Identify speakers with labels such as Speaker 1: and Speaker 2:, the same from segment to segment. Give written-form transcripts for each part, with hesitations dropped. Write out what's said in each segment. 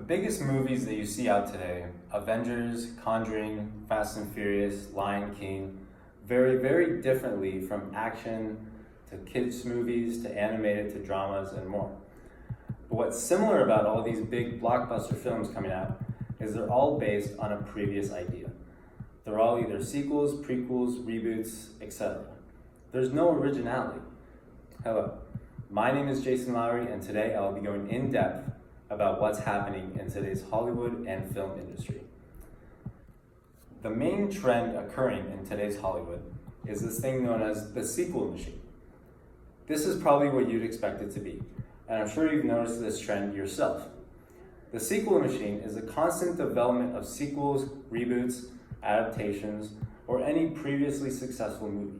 Speaker 1: biggest movies that you see out today, Avengers, Conjuring, Fast and Furious, Lion King, vary very differently from action to kids movies to animated to dramas and more. But what's similar about all these big blockbuster films coming out is they're all based on a previous idea. They're all either sequels, prequels, reboots, etc. There's no originality. Hello, my name is Jason Lowry, and today I'll be going in depth about what's happening in today's Hollywood and film industry. The main trend occurring in today's Hollywood is this thing known as the sequel machine. This is probably what you'd expect it to be, and I'm sure you've noticed this trend yourself. The sequel machine is the constant development of sequels, reboots, adaptations, or any previously successful movie.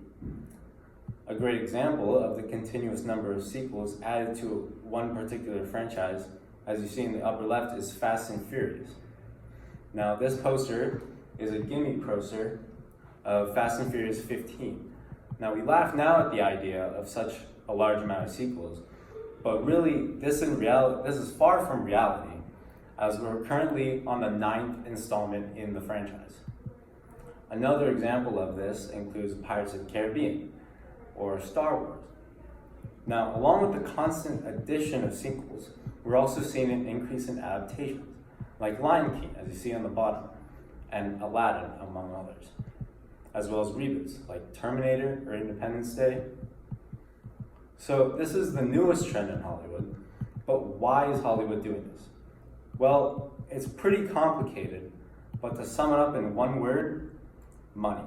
Speaker 1: A great example of the continuous number of sequels added to one particular franchise, as you see in the upper left, is Fast and Furious. Now, this poster is a gimme poster of Fast and Furious 15. Now, we laugh now at the idea of such a large amount of sequels, but really, this is far from reality, as we're currently on the 9th installment in the franchise. Another example of this includes Pirates of the Caribbean or Star Wars. Now, along with the constant addition of sequels, we're also seeing an increase in adaptations, like Lion King, as you see on the bottom, and Aladdin, among others, as well as reboots, like Terminator or Independence Day. So this is the newest trend in Hollywood, but why is Hollywood doing this? Well, it's pretty complicated, but to sum it up in one word, money.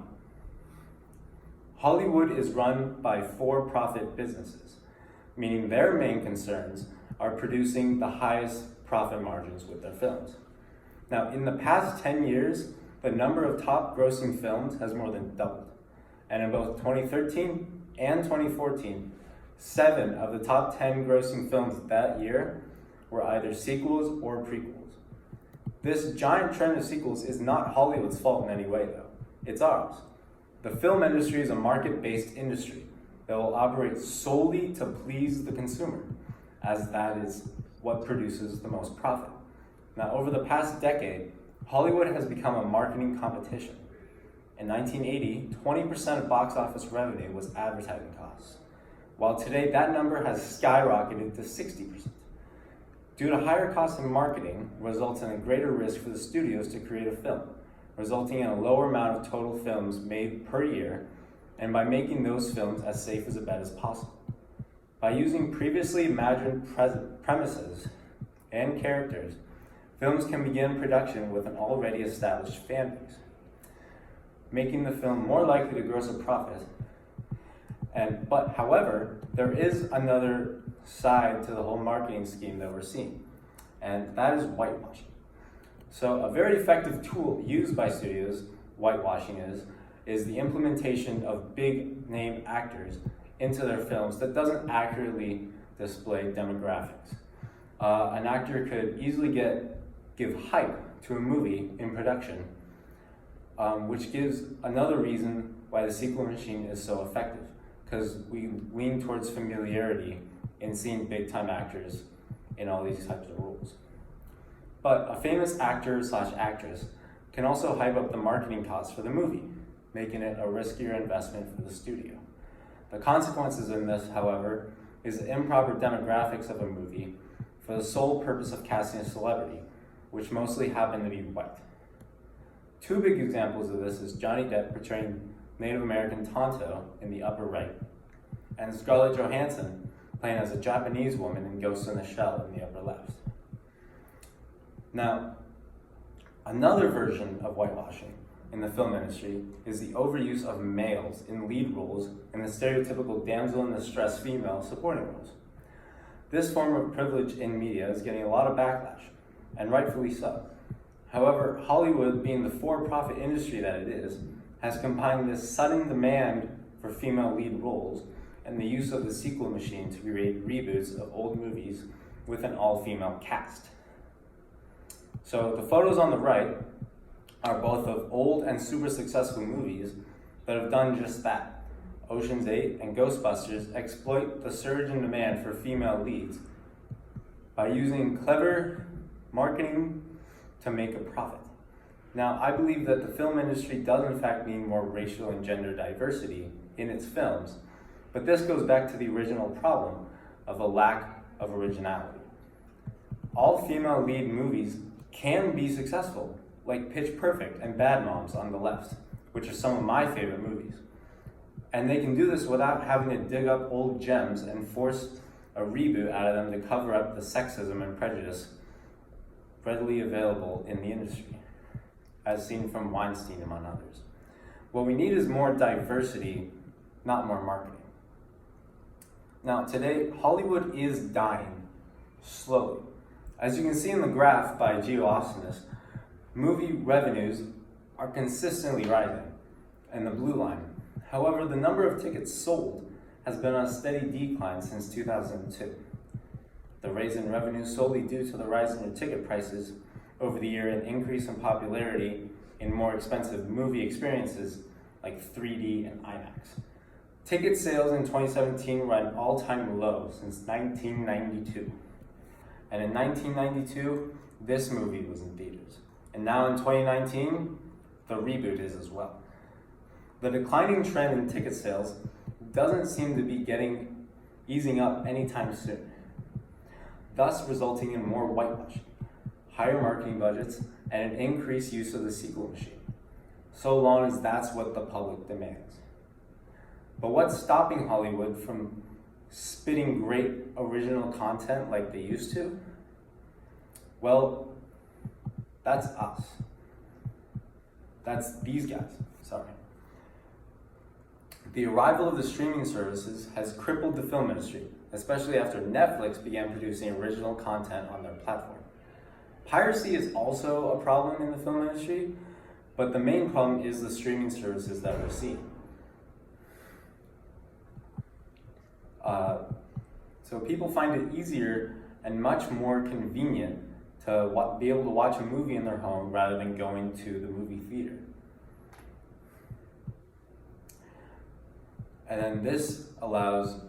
Speaker 1: Hollywood is run by for-profit businesses, meaning their main concerns are producing the highest profit margins with their films. Now, in the past 10 years, the number of top grossing films has more than doubled. And in both 2013 and 2014, 7 of the top 10 grossing films that year were either sequels or prequels. This giant trend of sequels is not Hollywood's fault in any way, though. It's ours. The film industry is a market-based industry that will operate solely to please the consumer, as that is what produces the most profit. Now, over the past decade, Hollywood has become a marketing competition. In 1980, 20% of box office revenue was advertising costs, while today that number has skyrocketed to 60%. Due to higher costs in marketing results in a greater risk for the studios to create a film, resulting in a lower amount of total films made per year, and by making those films as safe as a bet as possible. By using previously imagined premises and characters, films can begin production with an already established fan base, making the film more likely to gross a profit. But however, there is another side to the whole marketing scheme that we're seeing, and that is whitewashing. So a very effective tool used by studios, whitewashing is the implementation of big name actors into their films that doesn't accurately display demographics. An actor could easily give hype to a movie in production, which gives another reason why the sequel machine is so effective, because we lean towards familiarity in seeing big time actors in all these types of roles. But a famous actor / actress can also hype up the marketing costs for the movie, making it a riskier investment for the studio. The consequences in this, however, is the improper demographics of a movie for the sole purpose of casting a celebrity, which mostly happen to be white. 2 big examples of this is Johnny Depp portraying Native American Tonto in the upper right, and Scarlett Johansson playing as a Japanese woman in Ghost in the Shell in the upper left. Now, another version of whitewashing in the film industry is the overuse of males in lead roles in the stereotypical damsel in distress female supporting roles. This form of privilege in media is getting a lot of backlash, and rightfully so. However, Hollywood, being the for-profit industry that it is, has combined this sudden demand for female lead roles and the use of the sequel machine to create reboots of old movies with an all-female cast. So the photos on the right are both of old and super successful movies that have done just that. Ocean's 8 and Ghostbusters exploit the surge in demand for female leads by using clever marketing to make a profit. Now, I believe that the film industry does in fact need more racial and gender diversity in its films, but this goes back to the original problem of a lack of originality. All female lead movies can be successful, like Pitch Perfect and Bad Moms on the left, which are some of my favorite movies. And they can do this without having to dig up old gems and force a reboot out of them to cover up the sexism and prejudice readily available in the industry, as seen from Weinstein among others. What we need is more diversity, not more marketing. Now, today, Hollywood is dying slowly. As you can see in the graph by Geo Optimus, movie revenues are consistently rising in the blue line. However, the number of tickets sold has been on a steady decline since 2002. The raise in revenue is solely due to the rise in the ticket prices over the year and increase in popularity in more expensive movie experiences like 3D and IMAX. Ticket sales in 2017 were at an all-time low since 1992. And in 1992, this movie was in theaters. And now in 2019, the reboot is as well. The declining trend in ticket sales doesn't seem to be easing up anytime soon, thus resulting in more whitewashing, higher marketing budgets, and an increased use of the sequel machine, so long as that's what the public demands. But what's stopping Hollywood from spitting great original content like they used to? Well, that's us. That's these guys, sorry. The arrival of the streaming services has crippled the film industry, especially after Netflix began producing original content on their platform. Piracy is also a problem in the film industry, but the main problem is the streaming services that we're seeing. So people find it easier and much more convenient to be able to watch a movie in their home rather than going to the movie theater. And then this allows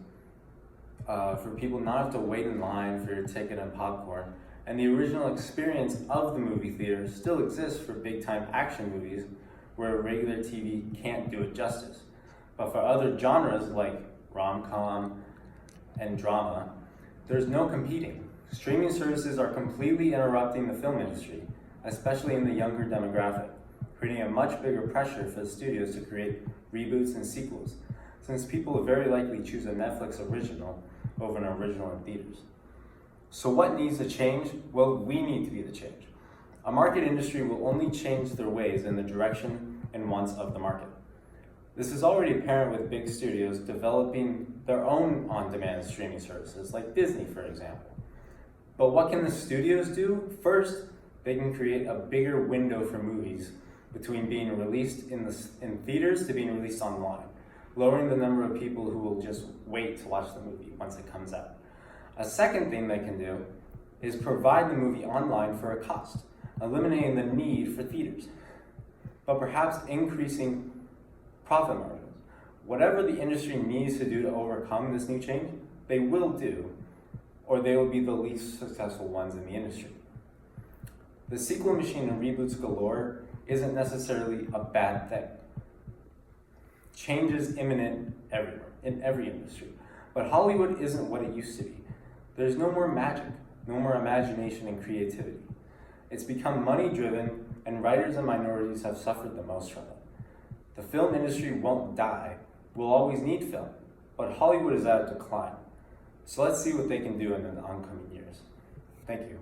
Speaker 1: for people not have to wait in line for your ticket and popcorn. And the original experience of the movie theater still exists for big-time action movies where regular TV can't do it justice. But for other genres like rom-com and drama, there's no competing. Streaming services are completely interrupting the film industry, especially in the younger demographic, creating a much bigger pressure for the studios to create reboots and sequels, since people will very likely choose a Netflix original over an original in theaters. So what needs to change? Well, we need to be the change. A market industry will only change their ways in the direction and wants of the market. This is already apparent with big studios developing their own on-demand streaming services, like Disney, for example. But what can the studios do? First, they can create a bigger window for movies between being released in theaters to being released online, lowering the number of people who will just wait to watch the movie once it comes out. A second thing they can do is provide the movie online for a cost, eliminating the need for theaters, but perhaps increasing profit margins. Whatever the industry needs to do to overcome this new change, they will do, or they will be the least successful ones in the industry. The sequel machine and reboots galore isn't necessarily a bad thing. Change is imminent everywhere, in every industry. But Hollywood isn't what it used to be. There's no more magic, no more imagination and creativity. It's become money-driven, and writers and minorities have suffered the most from it. The film industry won't die. We'll always need film, but Hollywood is at a decline. So let's see what they can do in the oncoming years. Thank you.